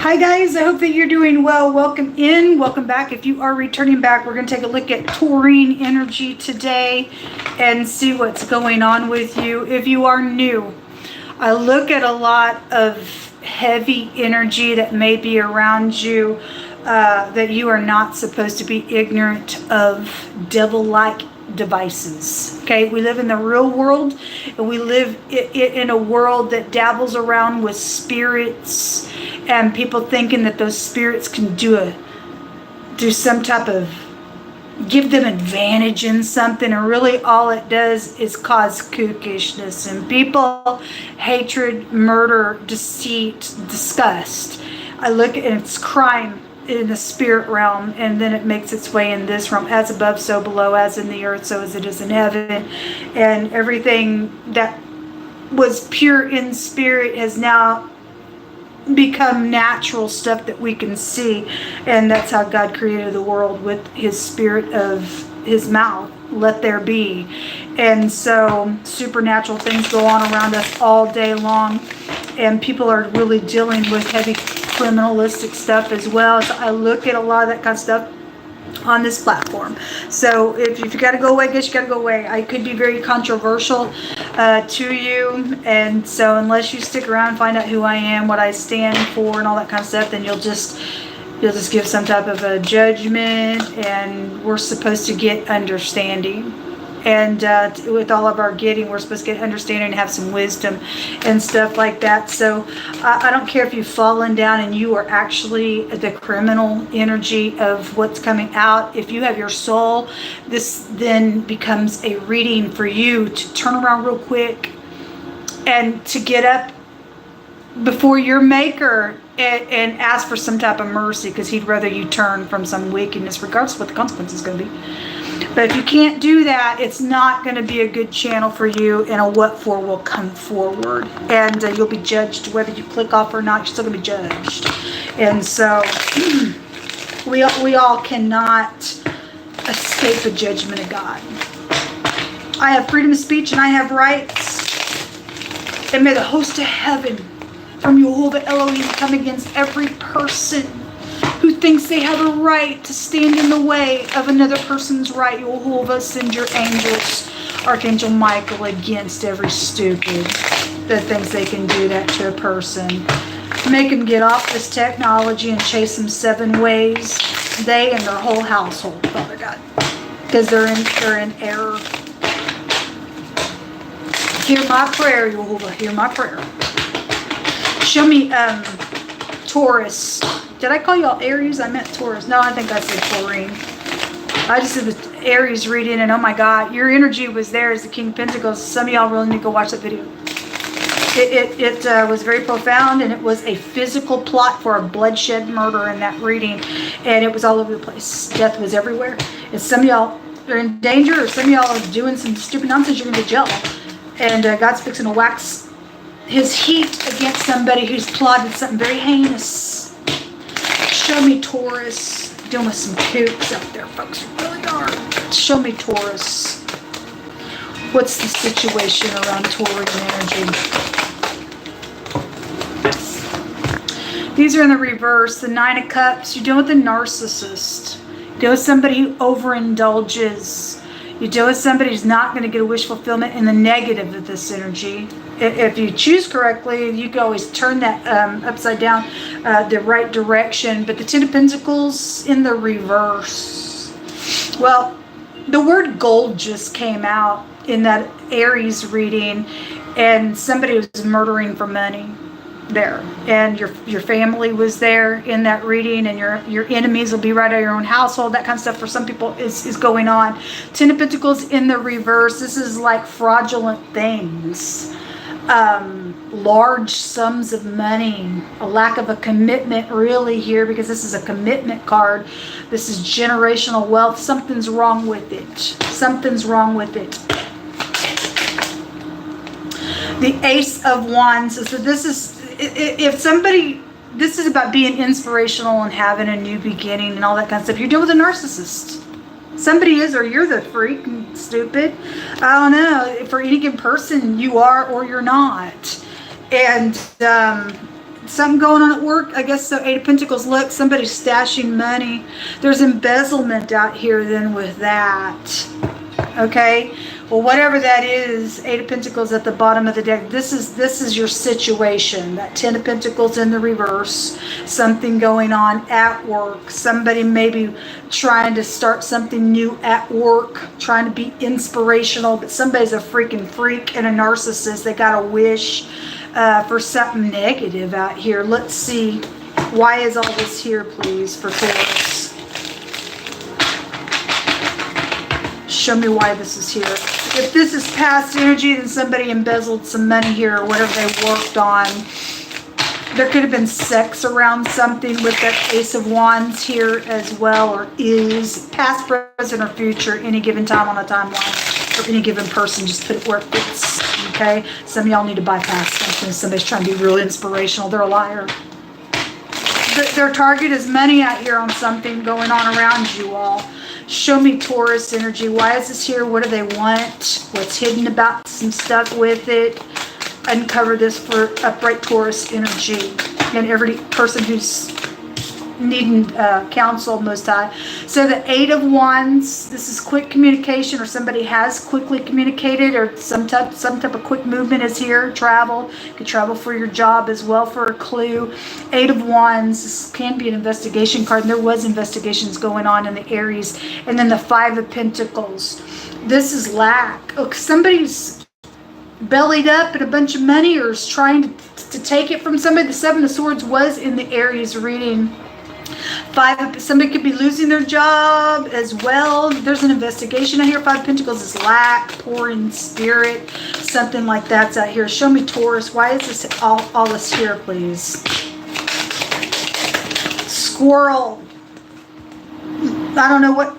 Hi guys, I hope that you're doing well. Welcome in, welcome back. If you are returning back, we're going to take a look at Taurine energy today and see what's going on with you. If you are new, I look at a lot of heavy energy that may be around you, that you are not supposed to be ignorant of devil-like devices. Okay, we live in the real world, and we live in a world that dabbles around with spirits and people thinking that those spirits can do some type of, give them advantage in something, and really all it does is cause kookishness in people, hatred, murder, deceit, disgust. I look at it's crime in the spirit realm, and then it makes its way in this realm. As above, so below, as in the earth, so as it is in heaven. And everything that was pure in spirit has now become natural stuff that we can see. And that's how God created the world, with his spirit of his mouth. Let there be. And so supernatural things go on around us all day long, and people are really dealing with heavy criminalistic stuff as well. So I look at a lot of that kind of stuff on this platform. So if you got to go away, I guess you got to go away. I could be very controversial to you, and so unless you stick around and find out who I am, what I stand for, and all that kind of stuff, then you'll just give some type of a judgment. And we're supposed to get understanding. And with all of our getting, we're supposed to get understanding and have some wisdom and stuff like that. So I don't care if you've fallen down and you are actually the criminal energy of what's coming out. If you have your soul, this then becomes a reading for you to turn around real quick and to get up before your maker and ask for some type of mercy, because he'd rather you turn from some wickedness, regardless of what the consequence is going to be. But if you can't do that, it's not going to be a good channel for you, and a what for will come forward. And you'll be judged whether you click off or not. You're still going to be judged. And so we all cannot escape the judgment of God. I have freedom of speech and I have rights. And may the host of heaven from Yehovah Elohim come against every person who thinks they have a right to stand in the way of another person's right. Yehovah, send your angels, Archangel Michael, against every stupid that thinks they can do that to a person. Make them get off this technology and chase them 7 ways, they and their whole household, Father God, because they're in error. Hear my prayer, Yehovah, hear my prayer. Show me Taurus. Did I call y'all Aries? I meant Taurus. No, I think I said Taurine. I just did the Aries reading, and oh my God, your energy was there as the King of Pentacles. Some of y'all really need to go watch that video. It was very profound, and it was a physical plot for a bloodshed murder in that reading, and it was all over the place. Death was everywhere. And some of y'all are in danger, or some of y'all are doing some stupid nonsense. You're going to be jailed. And God's fixing to wax his heat against somebody who's plotted something very heinous. Show me Taurus. Dealing with some kooks out there, folks. You really are. Show me Taurus. What's the situation around Taurus energy? These are in the reverse. The 9 of Cups. You're dealing with a narcissist. You're dealing with somebody who overindulges. You deal with somebody who's not going to get a wish fulfillment in the negative of this energy. If you choose correctly, you can always turn that upside down the right direction. But the 10 of Pentacles in the reverse. Well, the word gold just came out in that Aries reading, and somebody was murdering for money there, and your family was there in that reading, and your enemies will be right out of your own household. That kind of stuff for some people is going on. 10 of Pentacles in the reverse. This is like fraudulent things, large sums of money, a lack of a commitment really here, because this is a commitment card. This is generational wealth. Something's wrong with it. Something's wrong with it. The Ace of Wands. So this is, if somebody, this is about being inspirational and having a new beginning and all that kind of stuff. You're dealing with a narcissist. Somebody is, or you're the freak and stupid. I don't know. For any given person, you are or you're not. And something going on at work. I guess so. Eight of Pentacles. Look, somebody's stashing money. There's embezzlement out here then with that. Okay. Well, whatever that is, Eight of Pentacles at the bottom of the deck. This is your situation. That Ten of Pentacles in the reverse. Something going on at work. Somebody maybe trying to start something new at work, trying to be inspirational, but somebody's a freaking freak and a narcissist. They got a wish for something negative out here. Let's see. Why is all this here, please, for Taurus? Show me why this is here. If this is past energy, then somebody embezzled some money here or whatever they worked on. There could have been sex around something with that Ace of Wands here as well, or is past, present, or future, any given time on a timeline, or any given person. Just put it where it fits, okay? Some of y'all need to bypass something. Somebody's trying to be really inspirational. They're a liar. Their target is money out here on something going on around you all. Show me Taurus energy. Why is this here? What do they want? What's hidden about some stuff with it? Uncover this for upright Taurus energy. And every person who's needing counsel most high. So the Eight of Wands, this is quick communication, or somebody has quickly communicated, or some type of quick movement is here. Travel. You could travel for your job as well for a clue. Eight of Wands, this can be an investigation card, and there was investigations going on in the Aries. And then the Five of Pentacles. This is lack. Look, somebody's bellied up at a bunch of money, or is trying to take it from somebody. The Seven of Swords was in the Aries reading. Somebody could be losing their job as well. There's an investigation out here. Five of Pentacles is lack, poor in spirit, something like that's out here. Show me Taurus. Why is this all this here, please? Squirrel. I don't know what.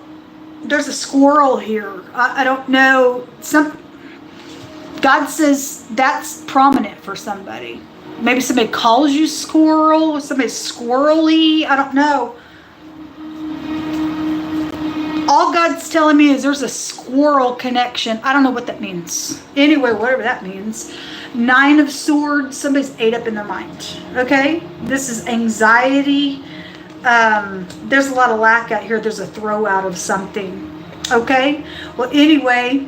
There's a squirrel here. I don't know. God says that's prominent for somebody. Maybe somebody calls you squirrel, somebody's squirrely, I don't know. All God's telling me is there's a squirrel connection. I don't know what that means. Anyway, whatever that means. Nine of Swords, somebody's ate up in their mind. Okay? This is anxiety. There's a lot of lack out here. There's a throw out of something. Okay? Well, anyway,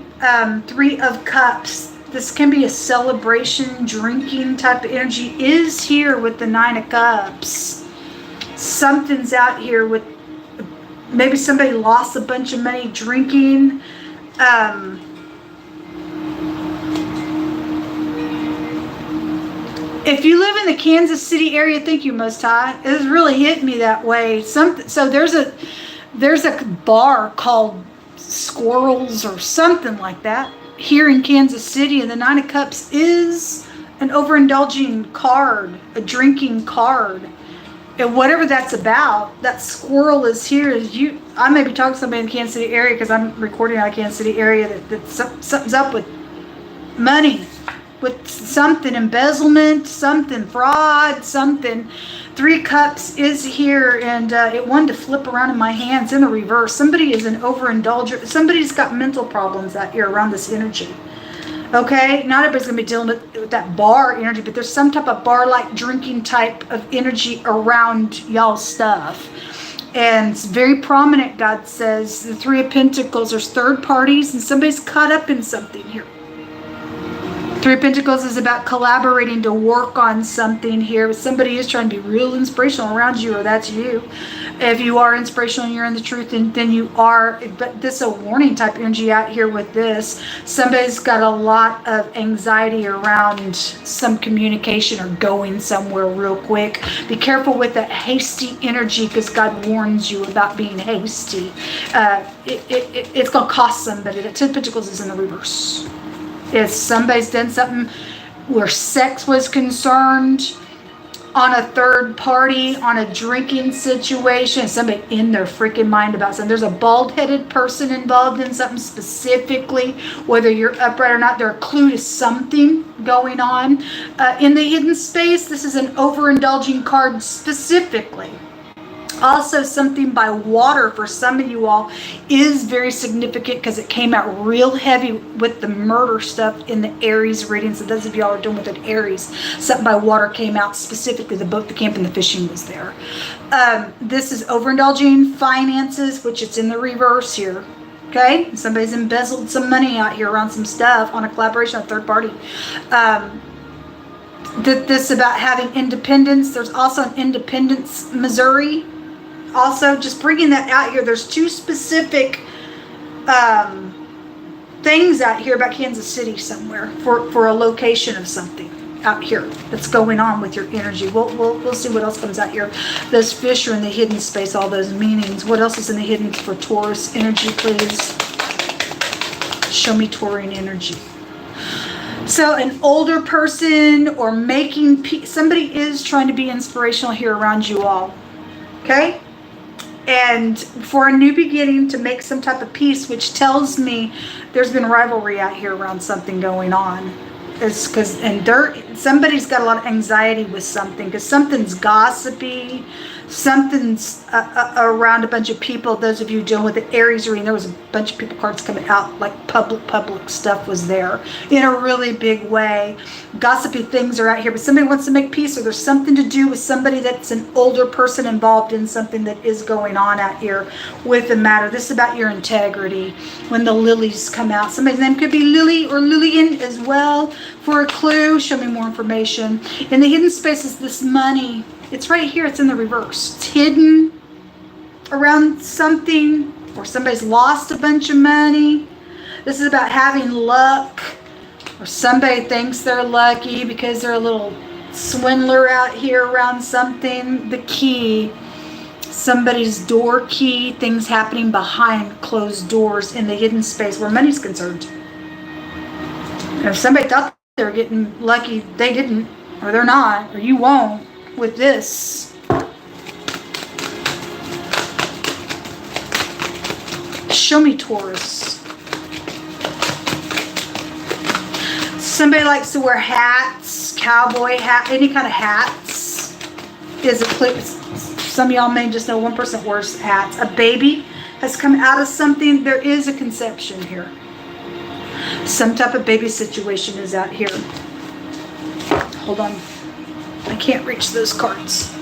Three of Cups. This can be a celebration, drinking type of energy is here with the Nine of Cups. Something's out here with, maybe somebody lost a bunch of money drinking. If you live in the Kansas City area, thank you, Most High. It has really hit me that way. So there's a bar called Squirrels or something like that here in Kansas City, and the Nine of Cups is an overindulging card, a drinking card, and whatever that's about, that squirrel is here. I may be talking to somebody in the Kansas City area because I'm recording out of Kansas City area that something's up with money, with something embezzlement, something fraud, something. Three Cups is here, and it wanted to flip around in my hands in the reverse. Somebody is an overindulger. Somebody's got mental problems out here around this energy. Okay? Not everybody's going to be dealing with that bar energy, but there's some type of bar-like drinking type of energy around y'all's stuff. And it's very prominent, God says. The Three of Pentacles, there's third parties, and somebody's caught up in something here. Three of Pentacles is about collaborating to work on something here. But somebody is trying to be real inspirational around you, or that's you. If you are inspirational and you're in the truth, then you are. But this is a warning type energy out here with this. Somebody's got a lot of anxiety around some communication or going somewhere real quick. Be careful with that hasty energy, because God warns you about being hasty. It's going to cost somebody. That Ten of Pentacles is in the reverse. If somebody's done something where sex was concerned, on a third party, on a drinking situation, somebody in their freaking mind about something. There's a bald-headed person involved in something specifically, whether you're upright or not. They're a clue to something going on. In the hidden space, this is an overindulging card specifically. Also, something by water for some of you all is very significant because it came out real heavy with the murder stuff in the Aries reading. So those of y'all are doing with an Aries, something by water came out, specifically the boat, the camp, and the fishing was there. This is overindulging finances, which it's in the reverse here. Okay, somebody's embezzled some money out here around some stuff on a collaboration, a third party. This about having independence. There's also an Independence, Missouri. Also, just bringing that out here. There's two specific things out here about Kansas City somewhere for a location of something out here that's going on with your energy. We'll see what else comes out here. Those fish are in the hidden space, all those meanings. What else is in the hidden for Taurus energy, please? Show me Taurian energy. So an older person or making peace. Somebody is trying to be inspirational here around you all. Okay? And for a new beginning, to make some type of peace, which tells me there's been rivalry out here around something going on. It's because, somebody's got a lot of anxiety with something, because something's gossipy, something's around a bunch of people. Those of you dealing with the Aries reading, there was a bunch of people cards coming out, like public stuff was there in a really big way. Gossipy things are out here, but somebody wants to make peace, or there's something to do with somebody that's an older person involved in something that is going on out here with the matter. This is about your integrity. When the lilies come out, somebody's name could be Lily or Lillian as well. For a clue, show me more information. In the hidden space is this money. It's right here. It's in the reverse. It's hidden around something, or somebody's lost a bunch of money. This is about having luck, or somebody thinks they're lucky because they're a little swindler out here around something. The key, somebody's door key, things happening behind closed doors in the hidden space where money's concerned. And if somebody thought they were getting lucky, they didn't, or they're not, or you won't. With this, show me Taurus. Somebody likes to wear hats, cowboy hat, any kind of hats. Is a clip. Some of y'all may just know one person wears hats. A baby has come out of something. There is a conception here. Some type of baby situation is out here. Hold on. I can't reach those cards.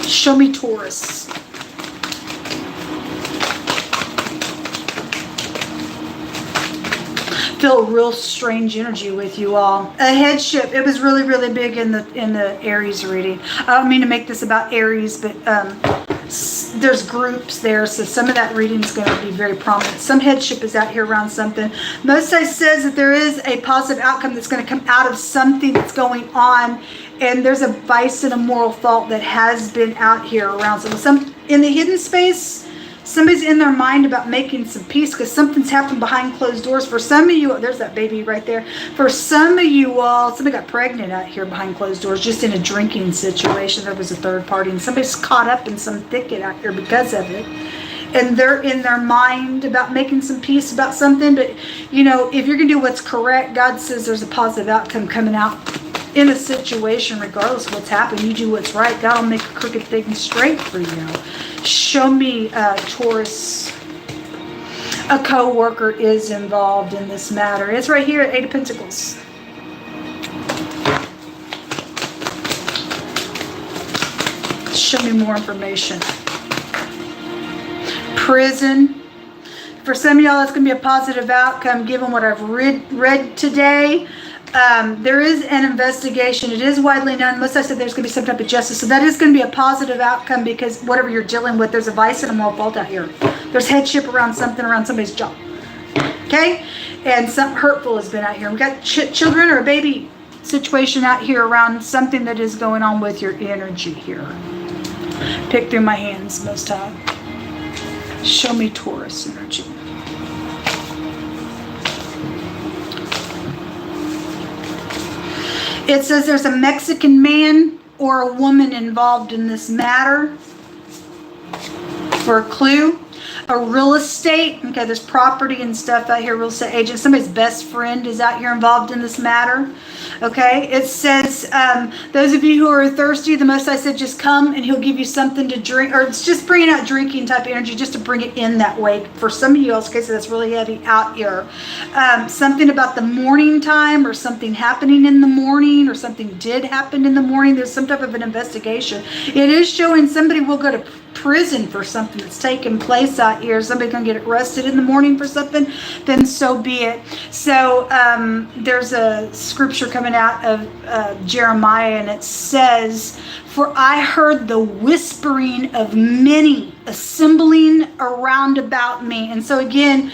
Show me Taurus. Feel a real strange energy with you all. A headship. It was really, really big in the Aries reading. I don't mean to make this about Aries, but there's groups there, so some of that reading is going to be very prominent. Some headship is out here around something. Most says that there is a positive outcome that's going to come out of something that's going on, and there's a vice and a moral fault that has been out here around something. Some in the hidden space, somebody's in their mind about making some peace because something's happened behind closed doors. For some of you, there's that baby right there. For some of you all, somebody got pregnant out here behind closed doors, just in a drinking situation. There was a third party, and somebody's caught up in some thicket out here because of it. And they're in their mind about making some peace about something. But, you know, if you're going to do what's correct, God says there's a positive outcome coming out in a situation, regardless of what's happened. You do what's right, God will make a crooked thing straight for you. Show me Taurus. A co-worker is involved in this matter. It's right here at 8 of Pentacles. Show me more information. Prison. For some of y'all, it's going to be a positive outcome given what I've read today. There is an investigation. It is widely known. Most I said there's going to be some type of justice. So that is going to be a positive outcome because whatever you're dealing with, there's a vice and a moral fault out here. There's headship around something, around somebody's job. Okay? And something hurtful has been out here. We've got children or a baby situation out here around something that is going on with your energy here. Pick through my hands most time. Show me Taurus energy. It says there's a Mexican man or a woman involved in this matter. For a clue, A real estate, okay, there's property and stuff out here, real estate agent. Somebody's best friend is out here involved in this matter. Okay, it says, those of you who are thirsty, the Most High said, just come and he'll give you something to drink, or it's just bringing out drinking type of energy, just to bring it in that way. For some of you else, okay, so that's really heavy out here. Something about the morning time, or something happening in the morning, or something did happen in the morning. There's some type of an investigation. It is showing somebody will go to prison for something that's taking place out here. Somebody's gonna get arrested in the morning for something, then so be it. So there's a scripture coming out of Jeremiah, and it says, for I heard the whispering of many assembling around about me. And so again,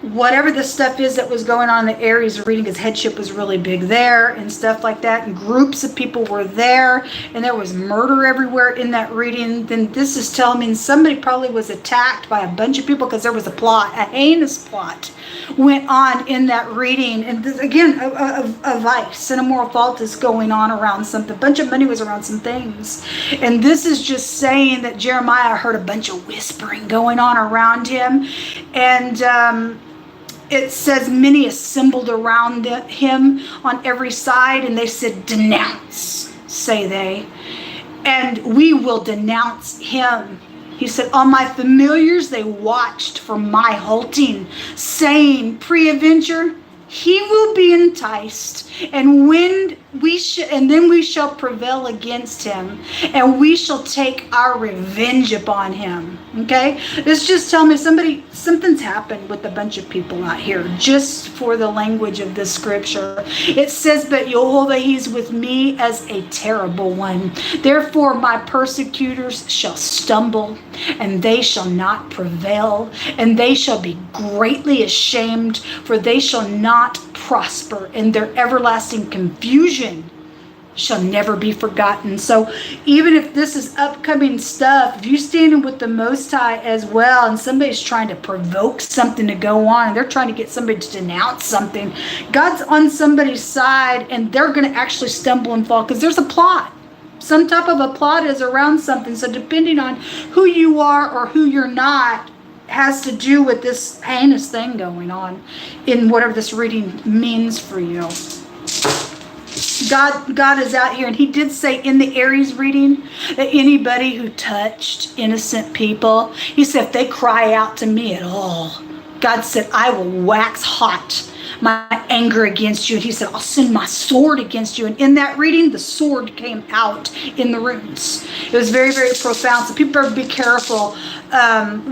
whatever the stuff is that was going on in the Aries reading, his headship was really big there and stuff like that, and groups of people were there, and there was murder everywhere in that reading, then this is telling me somebody probably was attacked by a bunch of people, because there was a plot, a heinous plot went on in that reading. And this, again, a vice and a moral fault is going on around something. A bunch of money was around some things, and this is just saying that Jeremiah heard a bunch of whispering going on around him. And it says many assembled around him on every side, and they said, denounce, say they, and we will denounce him. He said, on my familiars they watched for my halting, saying, pre-adventure, he will be enticed, and then we shall prevail against him, and we shall take our revenge upon him. Okay, this just tells me something's happened with a bunch of people out here, just for the language of this scripture. It says, but Jehovah, he's with me as a terrible one. Therefore my persecutors shall stumble, and they shall not prevail, and they shall be greatly ashamed, for they shall not prosper, and their everlasting confusion shall never be forgotten. So even if this is upcoming stuff, if you're standing with the Most High as well, and somebody's trying to provoke something to go on, and they're trying to get somebody to denounce something, God's on somebody's side, and they're going to actually stumble and fall, because there's a plot. Some type of a plot is around something. So depending on who you are or who you're not, has to do with this heinous thing going on in whatever this reading means for you. God is out here, and he did say in the Aries reading that anybody who touched innocent people, he said, if they cry out to me at all, God said, I will wax hot my anger against you. And he said, I'll send my sword against you. And in that reading, the sword came out in the runes. It was very, very profound. So people better be careful.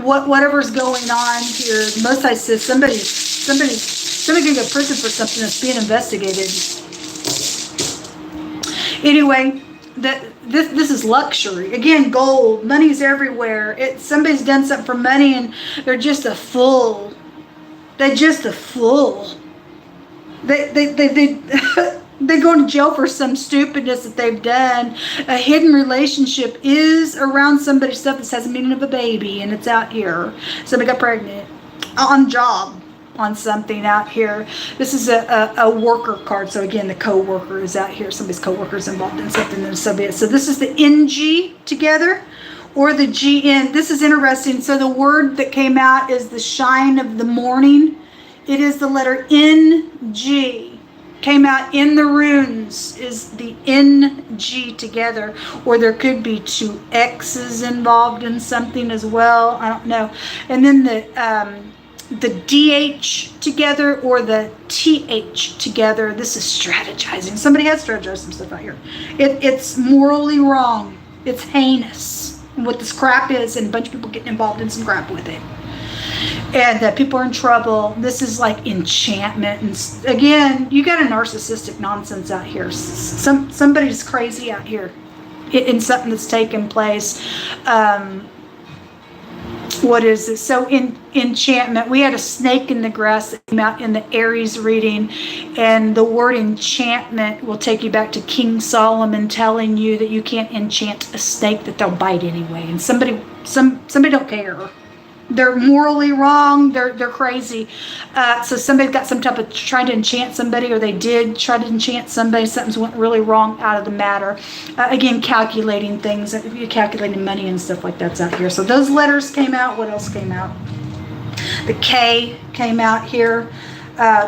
Whatever's going on here, the Most High says somebody can go to prison for something that's being investigated. Anyway, this is luxury. Again, gold, money's everywhere. Somebody's done something for money, and they're just a fool. They're just a fool. They go to jail for some stupidness that they've done. A hidden relationship is around somebody's stuff that has the meaning of a baby, and it's out here. Somebody got pregnant on job on something out here. This is a worker card. So again, the co-worker is out here. Somebody's co-worker is involved in something, and so be it. So this is the NG together, or the GN. This is interesting. So the word that came out is the shine of the morning. It is the letter NG. Came out in the runes is the NG together, or there could be two X's involved in something as well. I don't know. And then the DH together, or the TH together. This is strategizing. Somebody has strategized some stuff out here. It's morally wrong. It's heinous. And what this crap is, and a bunch of people getting involved in some crap with it. And that people are in trouble. This is like enchantment. And again, you got a narcissistic nonsense out here. Somebody's crazy out here in something that's taken place. What is it? So in enchantment, we had a snake in the grass that came out in the Aries reading, and the word enchantment will take you back to King Solomon telling you that you can't enchant a snake, that they'll bite anyway. And somebody don't care. They're morally wrong. They're crazy. So somebody's got some type of trying to enchant somebody, or they did try to enchant somebody. Something's went really wrong out of the matter. Again, calculating things, calculating money and stuff like that's out here. So those letters came out. What else came out? The K came out here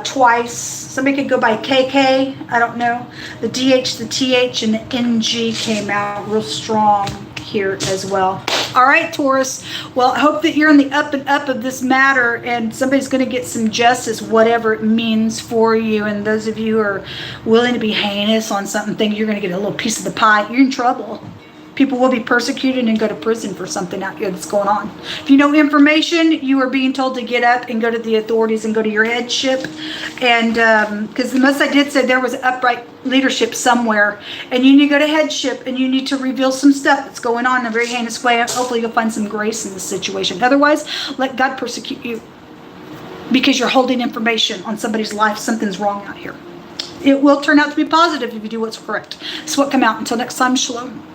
twice. Somebody could go by KK. I don't know. The DH, the TH, and the NG came out real strong here as well. All right, Taurus. Well, I hope that you're in the up and up of this matter, and somebody's going to get some justice, whatever it means for you. And those of you who are willing to be heinous on something, think you're going to get a little piece of the pie, you're in trouble. People will be persecuted and go to prison for something out here that's going on. If you know information, you are being told to get up and go to the authorities and go to your headship. And because the Most I did say there was upright leadership somewhere, and you need to go to headship, and you need to reveal some stuff that's going on in a very heinous way. Hopefully you'll find some grace in this situation. Otherwise, let God persecute you, because you're holding information on somebody's life. Something's wrong out here. It will turn out to be positive if you do what's correct. That's what come out. Until next time, shalom.